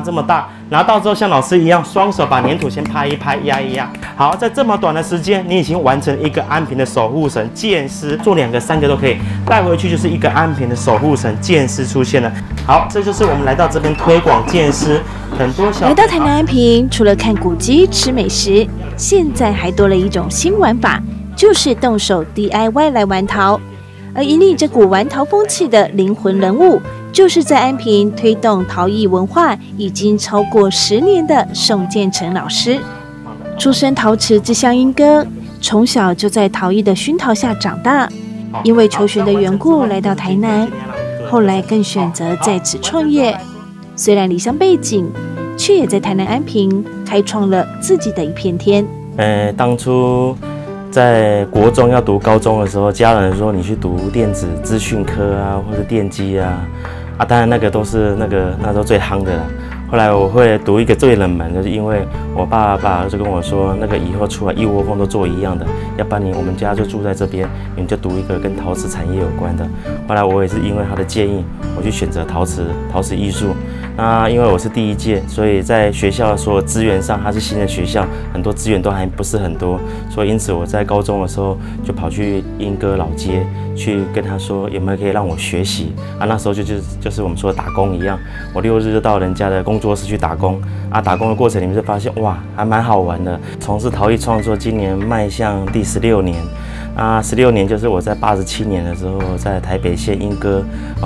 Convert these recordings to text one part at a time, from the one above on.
这么大，拿到之后像老师一样，双手把粘土先拍一拍，压一压。好，在这么短的时间，你已经完成一个安平的守护神剑师，做2个、3个都可以，带回去就是一个安平的守护神剑师出现了。好，这就是我们来到这边推广剑师，很多小来到台南安平，除了看古迹、吃美食，现在还多了一种新玩法，就是动手 DIY 来玩陶。而引领这股玩陶风气的灵魂人物，就是在安平推动陶艺文化已经超过10年的宋建成老师。出身陶瓷之乡莺歌，从小就在陶艺的熏陶下长大，因为求学的缘故来到台南，后来更选择在此创业。虽然离乡背景，却也在台南安平开创了自己的一片天。当初在国中要读高中的时候，家人说你去读电子资讯科啊，或者电机啊，当然那个都是那时候最夯的啦。后来我会读一个最冷门，就是因为我爸就跟我说，那个以后出来一窝蜂都做一样的，要不然我们家就住在这边，你们就读一个跟陶瓷产业有关的。后来我也是因为他的建议，我去选择陶瓷艺术。那因为我是第1届，所以在学校所有资源上，它是新的学校，很多资源都还不是很多，所以因此我在高中的时候就跑去莺歌老街去跟他说有没有可以让我学习那时候就是我们说的打工一样，我6日就到人家的工作室去打工打工的过程里面就发现哇还蛮好玩的，从事陶艺创作，今年迈向第16年。16年就是我在87年的时候在台北县莺歌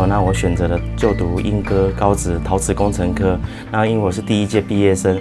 那我选择了就读莺歌高职陶瓷工程科。那因为我是第1届毕业生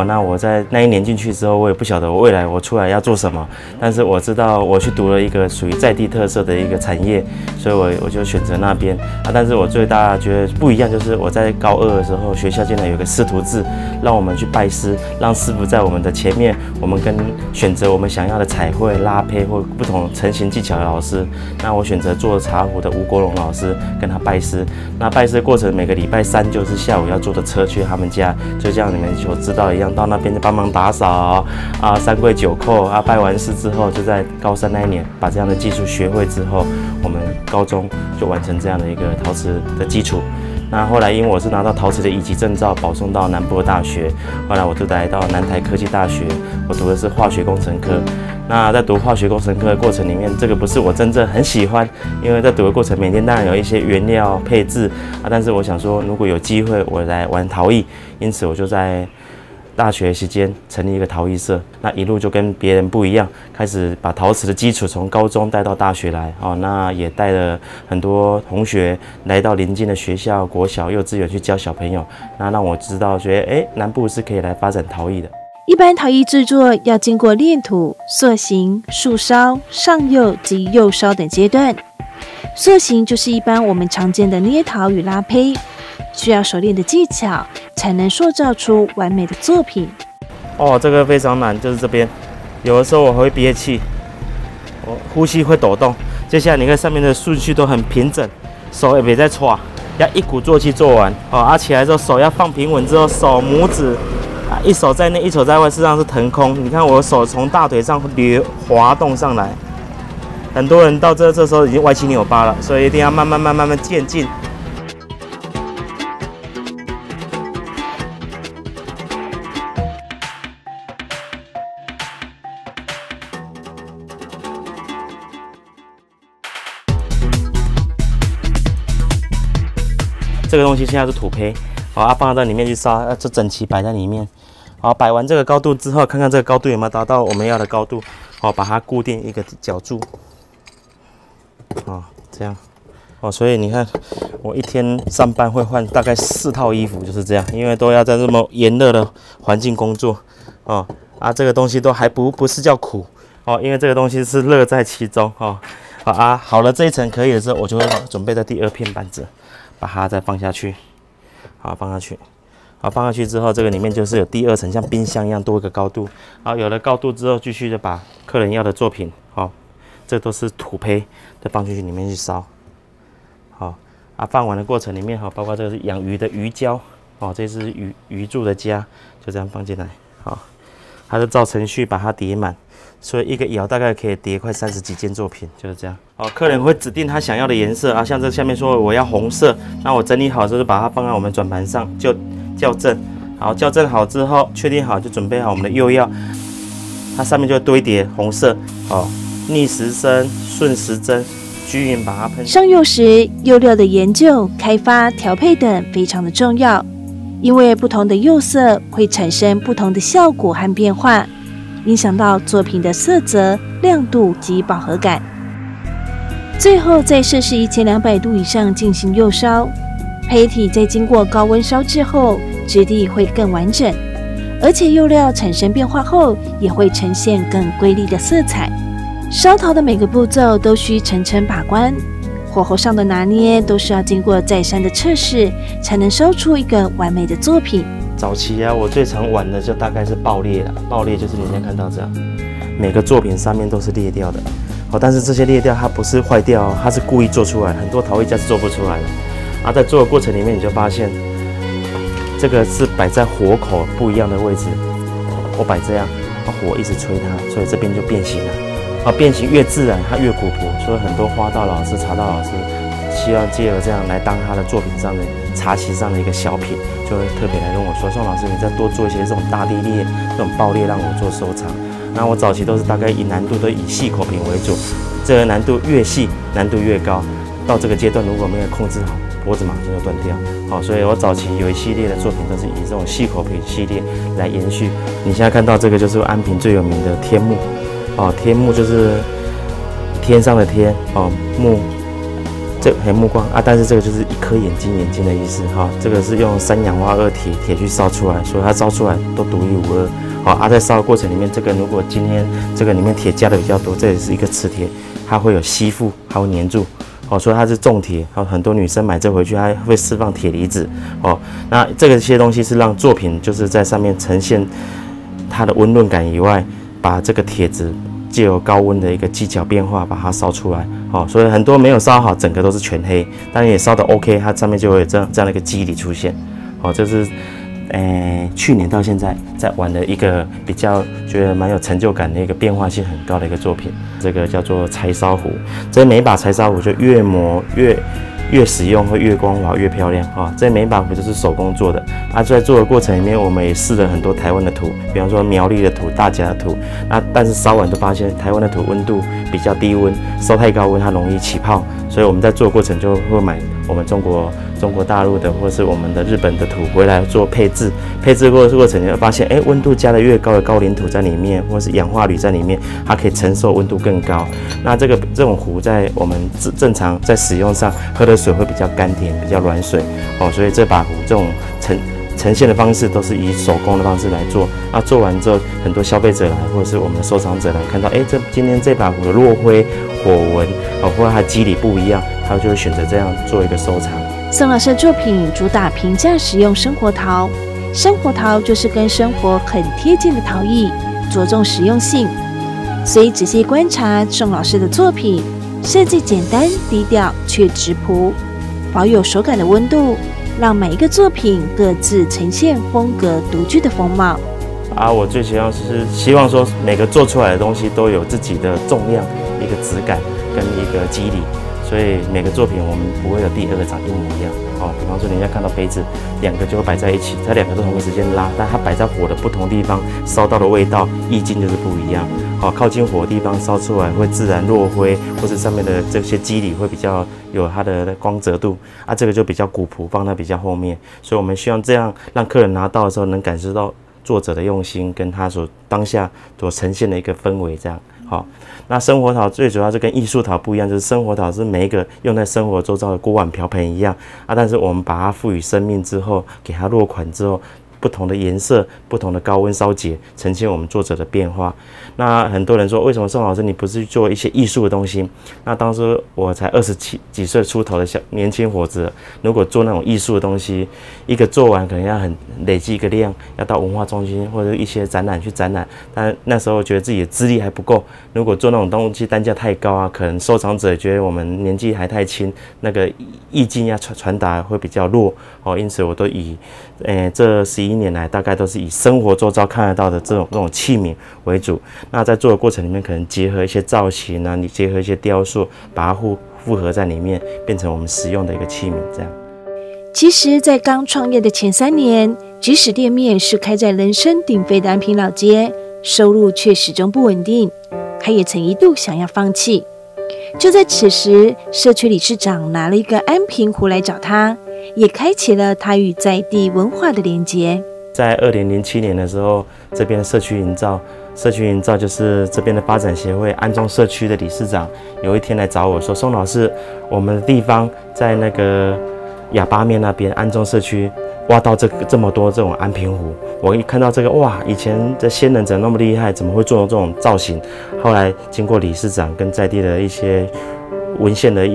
那我在那一年进去之后，我也不晓得我未来我出来要做什么，但是我知道我去读了一个属于在地特色的一个产业，所以我就选择那边但是我最大觉得不一样就是我在高2的时候，学校竟然有个师徒制，让我们去拜师，让师傅在我们的前面，我们跟选择我们想要的彩绘、拉胚或不同成型技巧的老师。那我选择做茶壶的吴国荣老师，跟他拜师。那拜师的过程，每个礼拜3就是下午要坐的车去他们家，就像你们所知道一样，到那边就帮忙打扫3跪9叩拜完师之后，就在高3那一年把这样的技术学会之后，我们高中就完成这样的一个陶瓷的基础。那后来因为我是拿到陶瓷的1级证照，保送到南部的大学，后来我就来到南台科技大学，我读的是化学工程科。那在读化学工程科的过程里面，这个不是我真正很喜欢，因为在读的过程每天当然有一些原料配置但是我想说如果有机会我来玩陶艺，因此我就在大学期间成立一个陶艺社，那一路就跟别人不一样，开始把陶瓷的基础从高中带到大学来那也带了很多同学来到邻近的学校、国小、幼稚园去教小朋友，那让我知道觉得南部是可以来发展陶艺的。一般陶艺制作要经过炼土、塑形、素烧、上釉及釉烧等阶段。塑形就是一般我们常见的捏陶与拉胚，需要熟练的技巧才能塑造出完美的作品。这个非常难，就是这边有的时候我会憋气，我呼吸会抖动。接下来你看上面的顺序都很平整，手也别再搓，要一鼓作气做完起来之后手要放平稳之后，手拇指一手在内一手在外，事实上是腾空。你看我手从大腿上滑动上来，很多人到这时候已经歪七扭八了，所以一定要慢慢渐进。这个东西现在是土坯，放到里面去烧，就整齐摆在里面。摆完这个高度之后，看看这个高度有没有达到我们要的高度，把它固定一个角柱，这样，所以你看，我一天上班会换大概4套衣服，就是这样，因为都要在这么炎热的环境工作，这个东西都还不是叫苦，因为这个东西是乐在其中，好了这一层可以的时候，我就会准备在第2片板子。把它再放下去，放下去，放下去之后，这个里面就是有第2层，像冰箱一样多一个高度。有了高度之后，继续就把客人要的作品，这都是土坯，再放进去里面去烧。放完的过程里面，包括这个是养鱼的鱼胶，这是鱼柱的家，就这样放进来，它就照程序把它叠满。所以一个窑大概可以叠快30几件作品，就是这样。客人会指定他想要的颜色像这下面说我要红色，那我整理好之后就把它放在我们转盘上，就校正，好，校正好之后，确定好就准备好我们的釉药，它上面就堆叠红色，哦，逆时针、顺时针，均匀把它喷。上釉时，釉料的研究、开发、调配等非常的重要，因为不同的釉色会产生不同的效果和变化，影响到作品的色泽、亮度及饱和感。最后在摄氏1200度以上进行釉烧，胚体在经过高温烧制后，质地会更完整，而且釉料产生变化后，也会呈现更瑰丽的色彩。烧陶的每个步骤都需层层把关，火候上的拿捏都是要经过再三的测试，才能烧出一个完美的作品。早期啊，我最常玩的就大概是爆裂了。爆裂就是你现在看到这样，每个作品上面都是裂掉的。哦，但是这些裂掉它不是坏掉哦，它是故意做出来，很多陶艺家是做不出来的。啊，在做的过程里面，你就发现这个是摆在火口不一样的位置，我摆这样，火一直吹它，所以这边就变形了。啊，变形越自然，它越古朴。所以很多花道老师、茶道老师希望借由这样来当他的作品上的茶席上的一个小品，就会特别来跟我说：“宋老师，你再多做一些这种大地裂、这种爆裂，让我做收藏。”那我早期都是大概以难度都以细口瓶为主，这个难度越细，难度越高。到这个阶段如果没有控制好，脖子马上就断掉。好，所以我早期有一系列的作品都是以这种细口瓶系列来延续。你现在看到这个就是安平最有名的天目，哦，天目就是天上的天，哦，目。这很目光啊，但是这个就是一颗眼睛的意思哈。这个是用3氧化2铁去烧出来，所以它烧出来都独一无二。好啊，在烧的过程里面，这个如果今天这个里面铁加的比较多，这也是一个磁铁，它会有吸附，它会粘住。哦，所以它是重铁。好，很多女生买这回去，它会释放铁离子。哦，那这些东西是让作品就是在上面呈现它的温润感以外，把这个铁质藉由高温的一个技巧变化把它烧出来。哦，所以很多没有烧好，整个都是全黑，但也烧的 OK， 它上面就会有这样的一个肌理出现。哦，这是去年到现在在玩的一个比较觉得蛮有成就感的一个变化性很高的一个作品，这个叫做柴烧壶。这每一把柴烧壶就越磨越使用会越光滑越漂亮啊！这每一把壶都是手工做的啊，在做的过程里面，我们也试了很多台湾的土，比方说苗栗的土、大甲的土，但是烧完都发现台湾的土温度比较低温，烧太高温它容易起泡，所以我们在做的过程就会买我们中国大陆的或是我们的日本的土回来做配置过程，你会发现，温度加的越高的高岭土在里面，或是氧化铝在里面，它可以承受温度更高。那这种壶在我们正常在使用上，喝的水会比较甘甜，比较软水哦，所以这把壶这种呈现的方式都是以手工的方式来做。那做完之后，很多消费者来或者是我们的收藏者来看到，今天这把壶的落灰、火纹哦，或者它肌理不一样，他就会选择这样做一个收藏。宋老师的作品主打平价使用生活陶，生活陶就是跟生活很贴近的陶艺，着重实用性。所以仔细观察宋老师的作品，设计简单低调却质朴，保有手感的温度，让每一个作品各自呈现风格独具的风貌。我最主要是希望说每个做出来的东西都有自己的重量、一个质感跟一个肌理。所以每个作品我们不会有第二个长一模一样哦。比方说，人家看到杯子2个就会摆在一起，它2个都同一时间拉，但它摆在火的不同地方，烧到的味道、意境就是不一样。哦，靠近火的地方烧出来会自然落灰，或是上面的这些肌理会比较有它的光泽度啊，这个就比较古朴，放在比较后面。所以我们希望这样让客人拿到的时候能感受到作者的用心，跟他当下所呈现的一个氛围这样。好，那生活陶最主要是跟艺术陶不一样，就是生活陶是每一个用在生活周遭的锅碗瓢盆一样啊，但是我们把它赋予生命之后，给它落款之后，不同的颜色、不同的高温烧结，呈现我们作者的变化。那很多人说，为什么宋老师你不是去做一些艺术的东西？那当时我才27几岁出头的年轻伙子，如果做那种艺术的东西，一个做完可能要累积一个量，要到文化中心或者一些展览去展览。但那时候觉得自己的资历还不够，如果做那种东西单价太高啊，可能收藏者觉得我们年纪还太轻，那个意境要传达会比较弱哦。因此我都以这11年来大概都是以生活周遭看得到的这种器皿为主。那在做的过程里面，可能结合一些造型啊，你结合一些雕塑，把它复合在里面，变成我们实用的一个器皿。这样，其实，在刚创业的前3年，即使店面是开在人声鼎沸的安平老街，收入却始终不稳定。他也曾一度想要放弃。就在此时，社区理事长拿了一个安平壶来找他，也开启了他与在地文化的连结。在2007年的时候，这边的社区营造就是这边的发展协会安中社区的理事长，有一天来找我说：“宋老师，我们的地方在那个哑巴面那边安中社区挖到这么多这种安平壶，我一看到这个，哇，以前的先人怎么那么厉害，怎么会做这种造型？后来经过理事长跟在地的一些文献的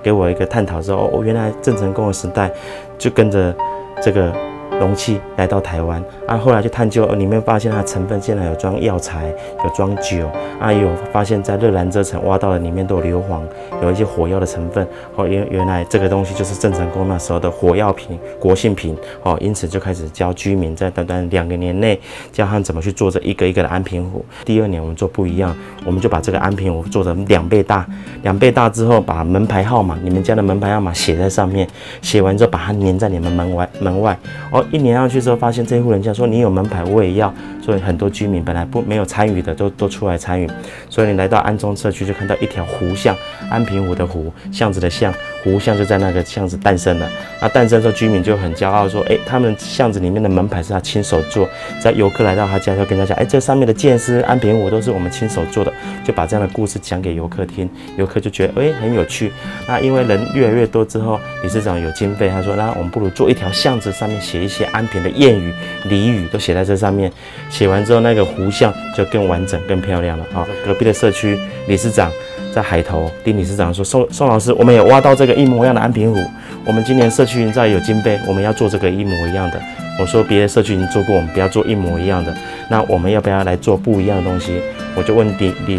给我一个探讨之后，原来郑成功的时代就跟着这个容器来到台湾啊，后来去探究，里面发现它的成分竟然有装药材，有装酒啊，也有发现在热兰遮城挖到的里面都有硫磺，有一些火药的成分哦，原来这个东西就是郑成功那时候的火药品、国姓品哦，因此就开始教居民在短短2个年内教他们怎么去做这一个一个的安平壶。第2年我们做不一样，我们就把这个安平壶做成2倍大，2倍大之后把门牌号码，你们家的门牌号码写在上面，写完之后把它粘在你们门外哦。1年上去之后，发现这户人家说你有门牌，我也要，所以很多居民本来没有参与的都出来参与。所以你来到安中社区就看到一条湖巷，安平湖的湖，巷子的巷，湖巷就在那个巷子诞生了。那诞生之后，居民就很骄傲说，他们巷子里面的门牌是他亲手做。在游客来到他家，就跟他讲，这上面的剑丝、安平湖都是我们亲手做的，就把这样的故事讲给游客听。游客就觉得很有趣。那因为人越来越多之后，理事长有经费，他说那我们不如做一条巷子，上面写一些安平的谚语、俚语都写在这上面。写完之后，那个湖巷就更完整、更漂亮了。隔壁的社区理事长在海头，丁理事长说：“宋老师，我们有挖到这个一模一样的安平湖，我们今年社区营造有经费，我们要做这个一模一样的。”我说别的社区已经做过，我们不要做一模一样的。那我们要不要来做不一样的东西？我就问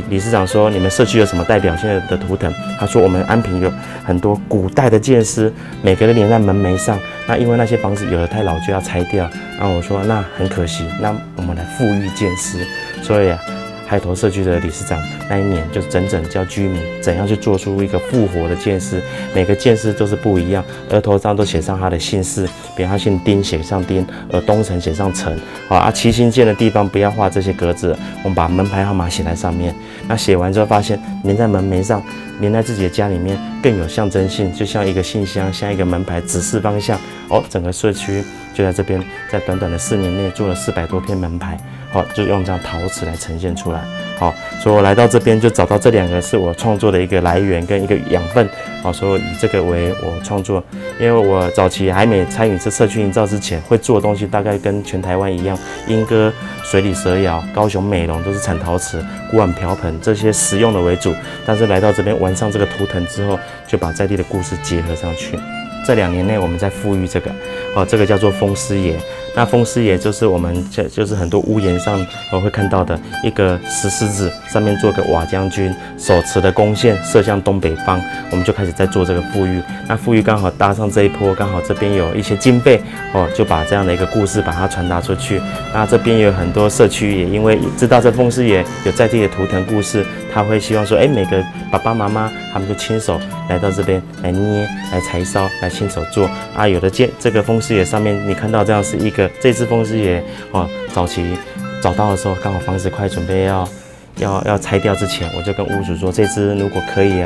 理事长说：“你们社区有什么代表性的图腾？”他说：“我们安平有很多古代的剑丝，每个都连在门楣上。那因为那些房子有的太老，就要拆掉。然后我说那很可惜，那我们来富裕剑丝。所以海头社区的理事长那一年就整整教居民怎样去做出一个复活的剑丝，每个剑丝都是不一样，额头上都写上他的姓氏，比如他姓丁写上丁，东城写上城，七星剑的地方不要画这些格子，我们把门牌号码写在上面。那写完之后发现粘在门楣上，粘在自己的家里面更有象征性，就像一个信箱，像一个门牌指示方向。整个社区就在这边，在短短的4年内做了400多片门牌，就用这样陶瓷来呈现出来。所以我来到这边就找到这2个是我创作的一个来源跟一个养分。所以以这个为我创作，因为我早期还没参与这社区营造之前，会做的东西大概跟全台湾一样，莺歌、水里蛇窑、高雄美容都是产陶瓷、锅碗瓢盆这些实用的为主。但是来到这边玩上这个图腾之后，就把在地的故事结合上去。这2年内，我们在富裕这个叫做风狮爷。那风狮爷就是我们就是很多屋檐上会看到的一个石狮子，上面做个瓦将军，手持的弓箭射向东北方，我们就开始在做这个富裕。那富裕刚好搭上这一波，刚好这边有一些经费就把这样的一个故事把它传达出去。那这边有很多社区也因为知道这风狮爷有在地的图腾故事，他会希望说，每个爸爸妈妈他们就亲手来到这边来捏、来柴烧、来亲手做啊。有的这个风狮爷上面你看到这样是一个。这只风狮爷早期找到的时候，刚好房子快准备要拆掉之前，我就跟屋主说，这只如果可以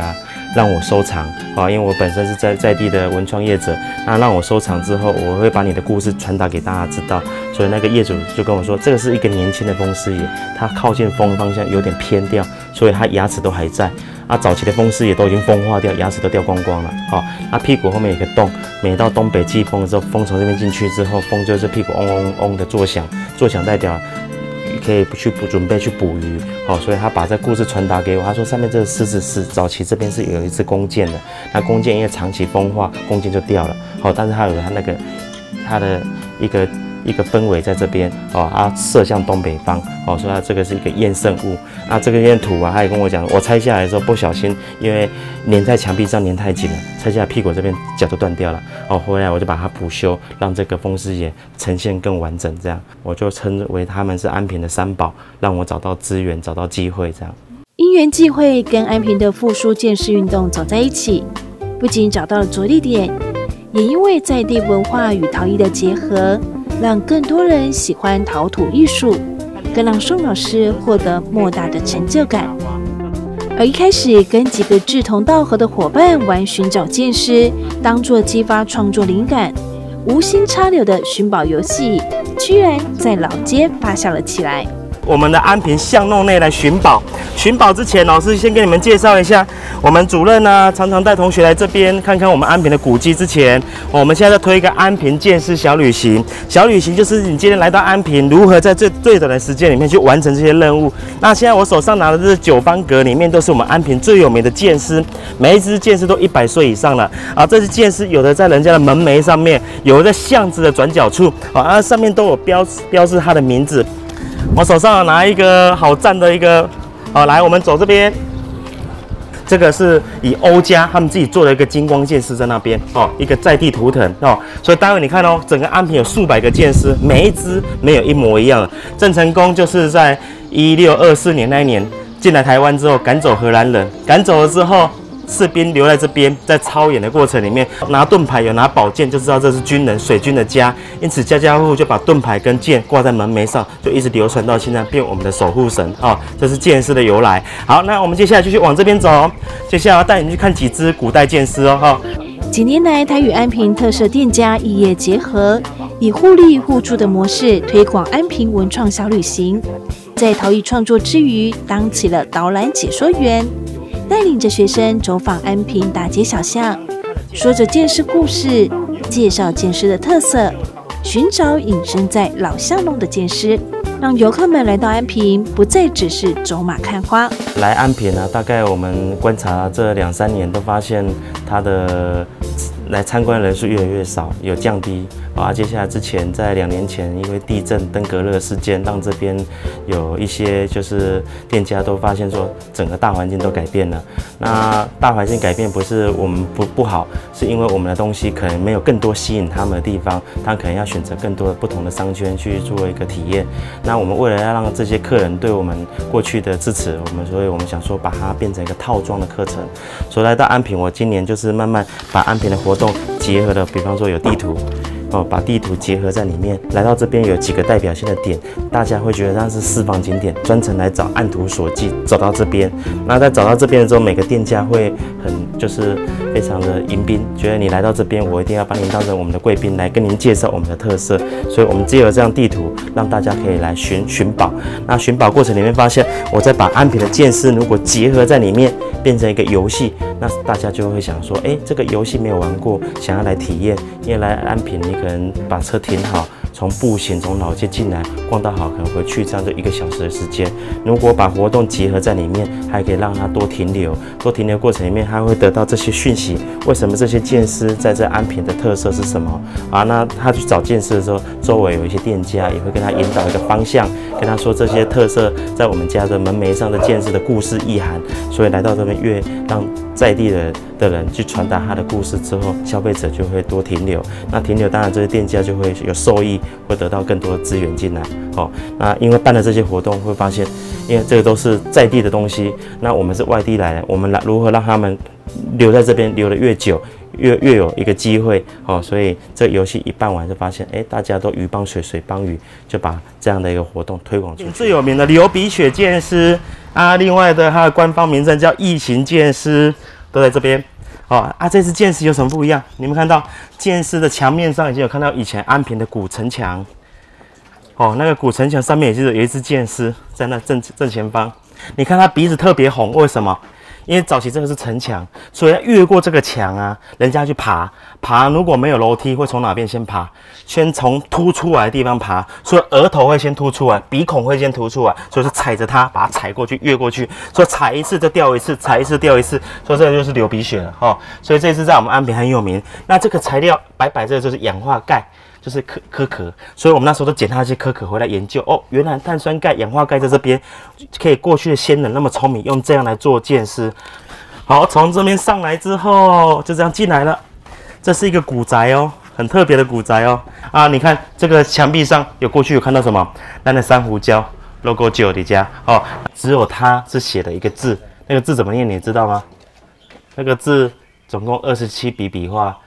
让我收藏因为我本身是在地的文创业者，那让我收藏之后，我会把你的故事传达给大家知道。所以那个业主就跟我说，这个是一个年轻的风狮爷，他靠近风方向有点偏掉，所以他牙齿都还在。早期的风狮爷都已经风化掉，牙齿都掉光光了。屁股后面有一个洞，每到东北季风的时候，风从这边进去之后，风就是屁股嗡嗡嗡的作响，作响代表可以准备去捕鱼。所以他把这故事传达给我。他说上面这个狮子是早期这边是有一支弓箭的，那弓箭因为长期风化，弓箭就掉了。但是他有他的一个氛围在这边它射向东北方所以它这个是一个验圣物。那这个验土他也跟我讲，我拆下来的时候不小心，因为粘在墙壁上粘太紧了，拆下来屁股这边脚都断掉了回来我就把它补修，让这个风狮爷呈现更完整。这样我就称为他们是安平的3宝，让我找到资源，找到机会。这样因缘际会跟安平的复苏剑士运动走在一起，不仅找到了着力点，也因为在地文化与陶艺的结合，让更多人喜欢陶土艺术，更让宋老师获得莫大的成就感。而一开始跟几个志同道合的伙伴玩寻找剑师，当作激发创作灵感，无心插柳的寻宝游戏，居然在老街发酵了起来。我们的安平巷弄内来寻宝。寻宝之前，老师先给你们介绍一下，我们主任呢常常带同学来这边看看我们安平的古迹。之前，我们现在在推一个安平剑师小旅行。小旅行就是你今天来到安平，如何在最短的时间里面去完成这些任务。那现在我手上拿的这是9方格，里面都是我们安平最有名的剑师，每一只剑师都100岁以上了啊。这些剑师有的在人家的门楣上面，有的在巷子的转角处啊，上面都有标示他的名字。我手上拿一个好赞的一个，来，我们走这边。这个是以欧家他们自己做的一个金光剑师在那边一个在地图腾所以待会你看整个安平有数百个剑师，每一只没有一模一样的。郑成功就是在1624年那一年进来台湾之后，赶走荷兰人，赶走了之后，士兵留在这边，在操演的过程里面，拿盾牌有拿宝剑，就知道这是军人水军的家，因此家家户户就把盾牌跟剑挂在门楣上，就一直流传到现在，变我们的守护神这是剑师的由来。好，那我们接下来继续往这边走，接下来要带你去看几只古代剑师几年来，他与安平特色店家异业结合，以互利互助的模式推广安平文创小旅行，在陶艺创作之余，当起了导览解说员，带领着学生走访安平大街小巷，说着剑师故事，介绍剑师的特色，寻找隐身在老巷弄的剑师，让游客们来到安平不再只是走马看花。来安平呢，大概我们观察这2、3年都发现它的来参观的人数越来越少，有降低。接下来之前在2年前，因为地震登革热事件，让这边有一些就是店家都发现说，整个大环境都改变了。那大环境改变不是我们不好，是因为我们的东西可能没有更多吸引他们的地方，他可能要选择更多的不同的商圈去做一个体验。那我们为了要让这些客人对我们过去的支持，所以我们想说把它变成一个套装的课程。所以来到安平，我今年就是慢慢把安平的活动结合了，比方说有地图。把地图结合在里面，来到这边有几个代表性的点，大家会觉得它是私房景点，专程来找，按图索骥走到这边。那在找到这边的时候，每个店家会就是非常的迎宾，觉得你来到这边，我一定要把您当成我们的贵宾来跟您介绍我们的特色。所以我们借由这样地图，让大家可以来寻宝。那寻宝过程里面发现，我再把安平的剑师如果结合在里面，变成一个游戏，那大家就会想说，这个游戏没有玩过，想要来体验。因为来安平，你可能把车停好，从步行从老街进来，逛到好，可能回去，这样就1个小时的时间。如果把活动结合在里面，还可以让他多停留。多停留过程里面，他会得到这些讯息。为什么这些剑师在这安平的特色是什么那他去找剑师的时候，周围有一些店家也会跟他引导一个方向，跟他说这些特色在我们家的门楣上的剑师的故事意涵。所以来到这边，越让在地的人去传达他的故事之后，消费者就会多停留。那停留，当然这些店家就会有受益，会得到更多的资源进来。那因为办了这些活动，会发现，因为这个都是在地的东西，那我们是外地来的，我们如何让他们留在这边，留得越久，越有一个机会所以这个游戏一办完就发现，大家都鱼帮水，水帮鱼，就把这样的一个活动推广出去。最有名的流鼻血剑师另外的它的官方名称叫异形剑师，都在这边。这次剑师有什么不一样？你们看到剑师的墙面上已经有看到以前安平的古城墙，那个古城墙上面也是有一只剑师在那正前方。你看他鼻子特别红，为什么？因为早期这个是城墙，所以要越过这个墙人家去爬，如果没有楼梯，会从哪边先爬？先从凸出来的地方爬，所以额头会先凸出来，鼻孔会先凸出来，所以是踩着它把它踩过去，越过去，所以踩一次就掉一次，踩一次掉一次，所以这个就是流鼻血了所以这次在我们安平很有名。那这个材料白这个就是氧化钙。就是壳，所以我们那时候都捡它这些壳回来研究原来碳酸钙、氧化钙在这边，可以过去的仙人那么聪明，用这样来做剑师。好，从这边上来之后，就这样进来了。这是一个古宅很特别的古宅你看这个墙壁上过去有看到什么？那个珊瑚礁 logo 9的家只有它是写的一个字，那个字怎么念你知道吗？那个字总共27笔笔画。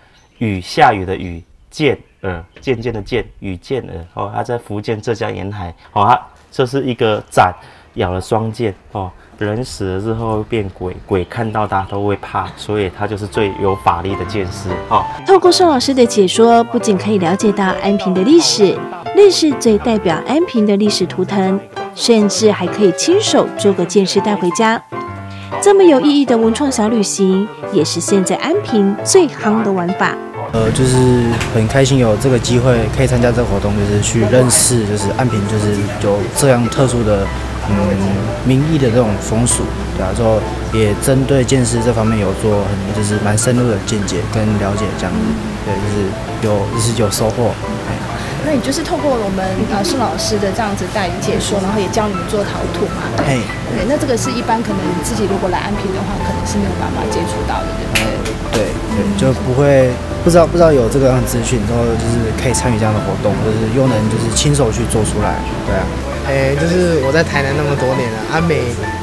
雨下雨的雨，渐耳渐渐的渐，雨渐耳哦，它在福建浙江沿海哦，它这是一个斩咬了双剑哦，人死了之后变鬼，鬼看到他都会怕，所以他就是最有法力的剑师哦。透过宋老师的解说，不仅可以了解到安平的历史，认识最代表安平的历史图腾，甚至还可以亲手做个剑师带回家。这么有意义的文创小旅行，也是现在安平最夯的玩法。就是很开心有这个机会可以参加这个活动，就是去认识，就是安平就是有这样特殊的民意的这种风俗，对啊，之后也针对剑师这方面有做就是蛮深入的见解跟了解这样子，对，就是有收获。那你就是透过我们宋老师的这样子带领解说，然后也教你们做陶土嘛？对，那这个是一般可能你自己如果来安平的话，可能是没有办法接触到的，对不对？对，就不知道有这个样的资讯，之后就是可以参与这样的活动，就是又能就是亲手去做出来，对啊。就是我在台南那么多年了，每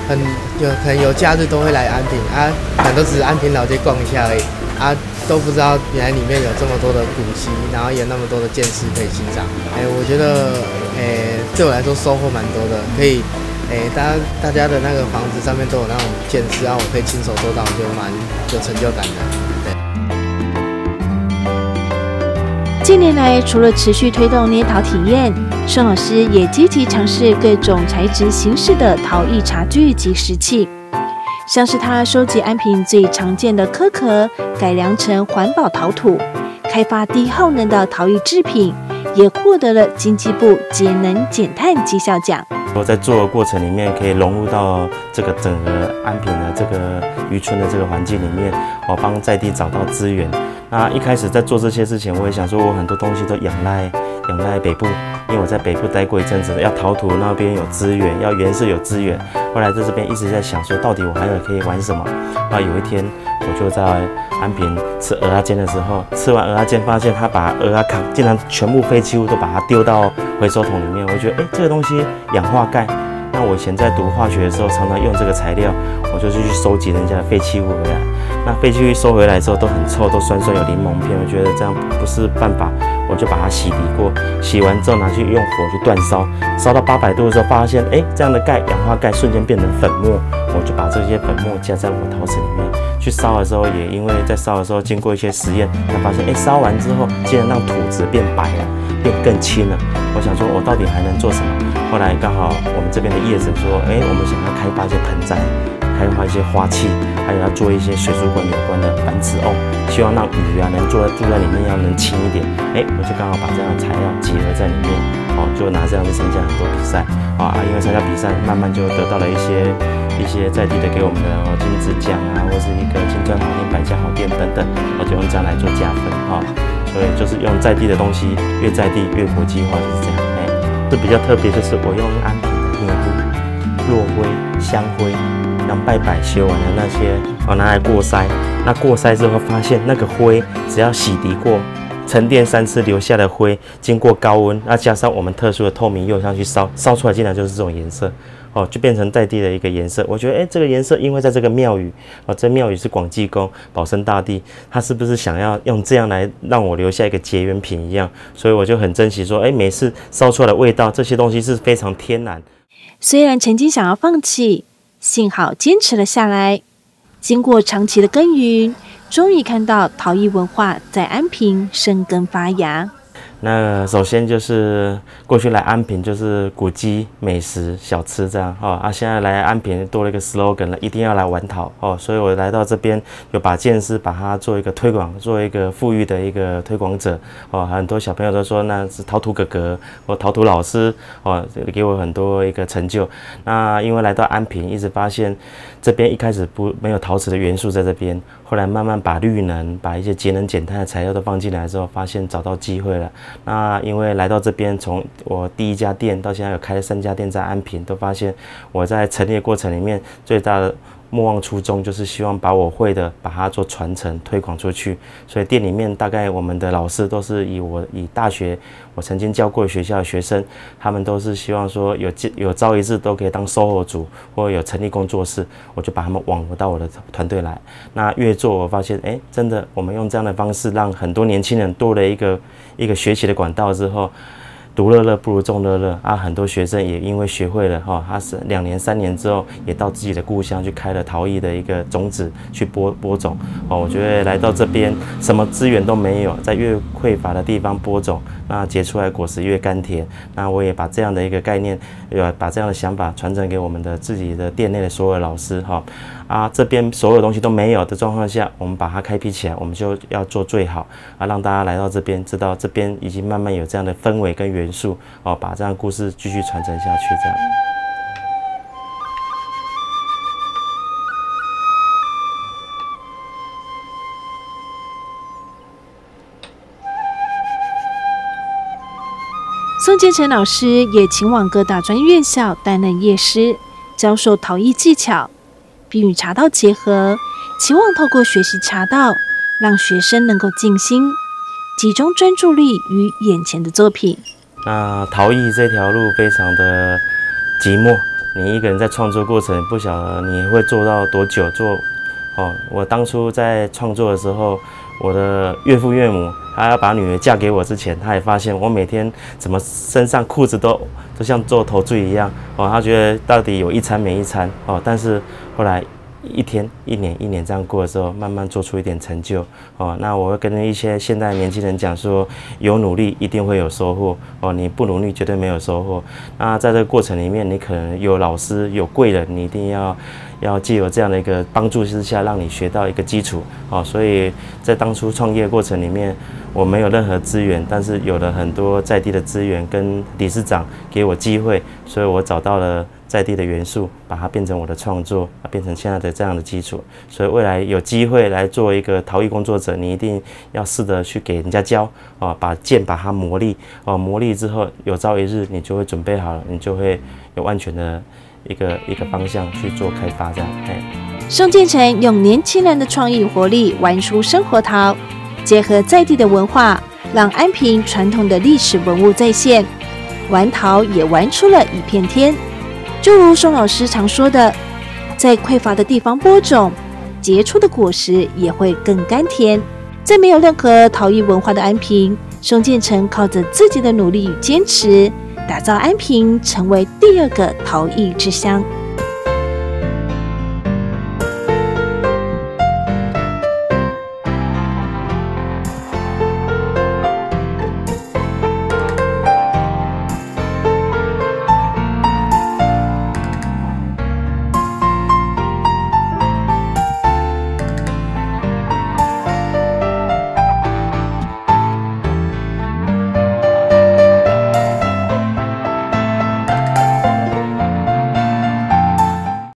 可能有假日都会来安平啊，可能都只是安平老街逛一下而已啊，都不知道原来里面有这么多的古迹，然后也有那么多的剑师可以欣赏。我觉得对我来说收获蛮多的，可以大家的那个房子上面都有那种剑师啊，我可以亲手做到，就蛮有成就感的。对。近年来，除了持续推动捏陶体验，宋老师也积极尝试各种材质形式的陶艺茶具及石器，像是他收集安平最常见的壳壳，改良成环保陶土，开发低耗能的陶艺制品，也获得了经济部节能减碳绩效奖。我在做的过程里面，可以融入到这个整个安平的这个渔村的这个环境里面，我帮在地找到资源。那一开始在做这些事情，我也想说，我很多东西都仰赖北部，因为我在北部待过一阵子，要陶土那边有资源，要原色有资源。后来在这边一直在想说，到底我还有可以玩什么？啊，有一天我就在安平吃蚵仔煎的时候，吃完蚵仔煎发现他把蚵仔壳竟然全部废弃物都把它丢到回收桶里面，我觉得这个东西氧化钙。那我以前在读化学的时候，常常用这个材料，我就是去收集人家的废弃物回来。那废弃物收回来之后都很臭，都酸酸有柠檬片，我觉得这样不是办法，我就把它洗涤过，洗完之后拿去用火去煅烧，烧到800度的时候，发现这样的钙氧化钙瞬间变成粉末，我就把这些粉末加在我陶瓷里面去烧的时候，也因为在烧的时候经过一些实验，才发现烧完之后竟然让土质变白了，变更轻了。我想说我到底还能做什么？后来刚好我们这边的业者说，我们想要开发一些盆栽，开发一些花器，还有要做一些水族馆有关的繁殖瓮，希望让鱼啊能住在里面要能轻一点。我就刚好把这样的材料结合在里面，就拿这样去参加很多比赛因为参加比赛，慢慢就得到了一些在地的给我们的金质奖啊，或是一个金砖好店、百家好店等等，我就用这样来做加分所以就是用在地的东西，越在地越国际化，就是这样。这比较特别，就是我用安平的烟灰、落灰、香灰，让拜拜修完的那些，我拿来过筛。那过筛之后发现，那个灰只要洗涤过、沉淀3次留下的灰，经过高温，那加上我们特殊的透明釉上去烧出来，竟然就是这种颜色。就变成在地的一个颜色。我觉得，这个颜色，因为在这个庙宇，这庙宇是广济宫保生大帝，他是不是想要用这样来让我留下一个结缘品一样？所以我就很珍惜说，每次烧出来的味道，这些东西是非常天然。虽然曾经想要放弃，幸好坚持了下来。经过长期的耕耘，终于看到陶艺文化在安平生根发芽。那首先就是过去来安平就是古迹、美食、小吃这样现在来安平多了一个 slogan 了，一定要来玩陶所以我来到这边有把剑师把它做一个推广，做一个富裕的一个推广者很多小朋友都说那是陶土哥哥或陶土老师给我很多一个成就。那因为来到安平，一直发现这边一开始没有陶瓷的元素在这边，后来慢慢把绿能、把一些节能减碳的材料都放进来之后，发现找到机会了。那因为来到这边，从我第1家店到现在有开了3家店在安平，都发现我在陈列过程里面最大的莫忘初衷，就是希望把我会的把它做传承推广出去。所以店里面大概我们的老师都是以大学我曾经教过的学校的学生，他们都是希望说有朝一日都可以当SOHO组，或有成立工作室，我就把他们网罗到我的团队来。那越做我发现，真的我们用这样的方式，让很多年轻人多了一个学习的管道之后。独乐乐不如众乐乐啊！很多学生也因为学会了他是2年3年之后，也到自己的故乡去开了陶艺的一个种子去播种我觉得来到这边什么资源都没有，在越匮乏的地方播种，那结出来果实越甘甜。那我也把这样的一个概念，把这样的想法传承给我们的自己的店内的所有老师这边所有东西都没有的状况下，我们把它开辟起来，我们就要做最好让大家来到这边，知道这边已经慢慢有这样的氛围跟元素把这样的故事继续传承下去。这样。宋建成老师也前往各大专业院校担任业师，教授陶艺技巧，并与茶道结合，期望透过学习茶道，让学生能够静心，集中专注力于眼前的作品。那陶艺这条路非常的寂寞，你一个人在创作过程，不晓得你会做到多久。我当初在创作的时候，我的岳父岳母他要把女儿嫁给我之前，他也发现我每天怎么身上裤子都像做头坠一样他觉得到底有一餐没一餐但是后来一天一年这样过的时候，慢慢做出一点成就那我会跟一些现代年轻人讲说，有努力一定会有收获你不努力绝对没有收获。那在这个过程里面，你可能有老师有贵人，你一定要借由这样的一个帮助之下，让你学到一个基础所以在当初创业过程里面，我没有任何资源，但是有了很多在地的资源跟理事长给我机会，所以我找到了在地的元素，把它变成我的创作，变成现在的这样的基础。所以未来有机会来做一个陶艺工作者，你一定要试着去给人家教把剑把它磨砺磨砺之后，有朝一日你就会准备好了，你就会有完全的一个方向去做开发这样。宋建成用年轻人的创意活力玩出生活陶，结合在地的文化，让安平传统的历史文物再现，玩陶也玩出了一片天。就如宋老师常说的，在匮乏的地方播种，结出的果实也会更甘甜。在没有任何陶艺文化的安平，宋建成靠着自己的努力与坚持，打造安平成为第2个陶艺之乡。